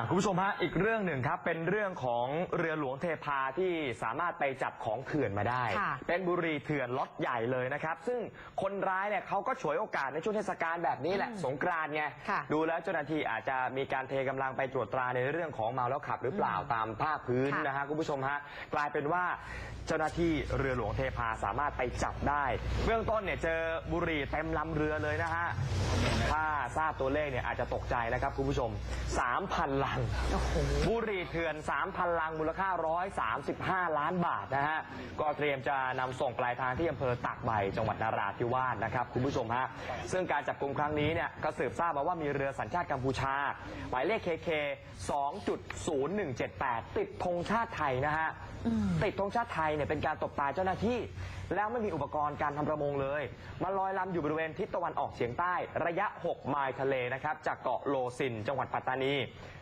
คุณผู้ชมฮะอีกเรื่องหนึ่งครับเป็นเรื่องของเรือหลวงเทพาที่สามารถไปจับของเถื่อนมาได้เป็นบุหรี่เถื่อนล็อตใหญ่เลยนะครับซึ่งคนร้ายเนี่ยเขาก็ฉวยโอกาสในช่วงเทศกาลแบบนี้แหละสงกรานต์ไงดูแล้วเจ้าหน้าที่อาจจะมีการเทกำลังไปตรวจตราในเรื่องของเมาแล้วขับหรือเปล่าตามภาคพื้นนะฮะคุณผู้ชมฮะกลายเป็นว่าเจ้าหน้าที่เรือหลวงเทพาสามารถไปจับได้เบื้องต้นเนี่ยเจอบุหรี่เต็มลำเรือเลยนะฮะถ้าทราบตัวเลขเนี่ยอาจจะตกใจนะครับคุณผู้ชม 3,000 ลังบุหรี่เถื่อน 3,000 ลังมูลค่า135 ล้านบาทนะฮะก็เตรียมจะนำส่งปลายทางที่อำเภอตากใบจังหวัดนราธิวาสนะครับคุณผู้ชมฮะซึ่งการจับกุมครั้งนี้เนี่ยก็สืบทราบมาว่ามีเรือสัญชาติกัมพูชาหมายเลข KK 2.0178 ติดธงชาติไทยนะฮะติดธงชาติไทยเนี่ยเป็นการตบตาเจ้าหน้าที่แล้วไม่มีอุปกรณ์การทำประมงเลยมาลอยลำอยู่บริเวณทิศตะวันออกเฉียงใต้ระยะ6 ไมล์ทะเลนะครับจากเกาะโลซินจังหวัดปัตตานี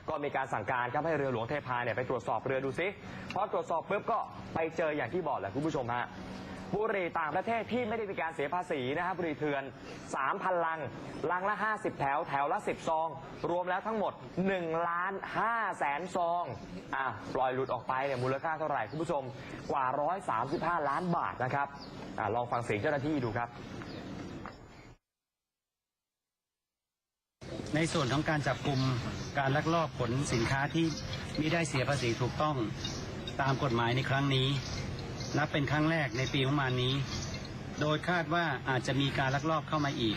ก็มีการสั่งการครับให้เรือหลวงเทพาเนี่ยไปตรวจสอบเรือดูซิพอตรวจสอบปุ๊บก็ไปเจออย่างที่บอกแหละคุณผู้ชมฮะบุหรี่ต่างประเทศที่ไม่ได้มีการเสียภาษีนะครับบุหรี่เถื่อน 3,000 ลังลังละ50แถวแถวละ10ซองรวมแล้วทั้งหมด1,500,000 ซองปล่อยหลุดออกไปเนี่ยมูลค่าเท่าไหร่คุณผู้ชมกว่า135 ล้านบาทนะครับลองฟังเสียงเจ้าหน้าที่ดูครับในส่วนของการจับกุมการลักลอบขนสินค้าที่มิได้เสียภาษีถูกต้องตามกฎหมายในครั้งนี้นับเป็นครั้งแรกในปีประมาณนี้โดยคาดว่าอาจจะมีการลักลอบเข้ามาอีก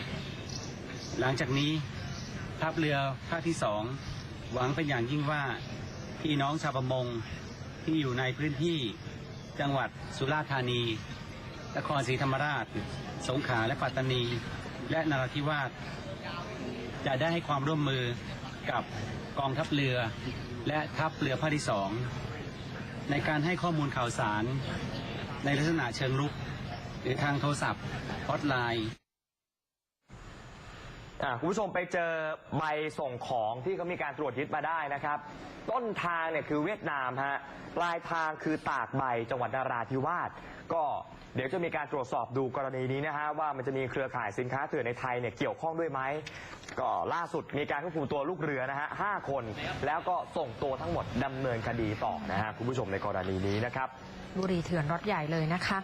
หลังจากนี้ทัพเรือภาคที่2หวังเป็นอย่างยิ่งว่าพี่น้องชาวประมงที่อยู่ในพื้นที่จังหวัดสุราษฎร์ธานีนครศรีธรรมราชสงขลาและปัตตานีและนราธิวาสจะได้ให้ความร่วมมือกับกองทัพเรือและทัพเรือภาคที่2ในการให้ข้อมูลข่าวสารในลักษณะเชิงรุกหรือทางโทรศัพท์ฮอตไลน์คุณผู้ชมไปเจอใบส่งของที่เขามีการตรวจยึดมาได้นะครับต้นทางเนี่ยคือเวียดนามฮะปลายทางคือตากใบจังหวัดนราธิวาสก็เดี๋ยวจะมีการตรวจสอบดูกรณีนี้นะฮะว่ามันจะมีเครือข่ายสินค้าเถื่อนในไทยเนี่ยเกี่ยวข้องด้วยไหมก็ล่าสุดมีการควบคุมตัวลูกเรือนะฮะ5 คนแล้วก็ส่งตัวทั้งหมดดำเนินคดีต่อนะฮะคุณผู้ชมในกรณีนี้นะครับบุหรี่เถื่อนรถใหญ่เลยนะคะ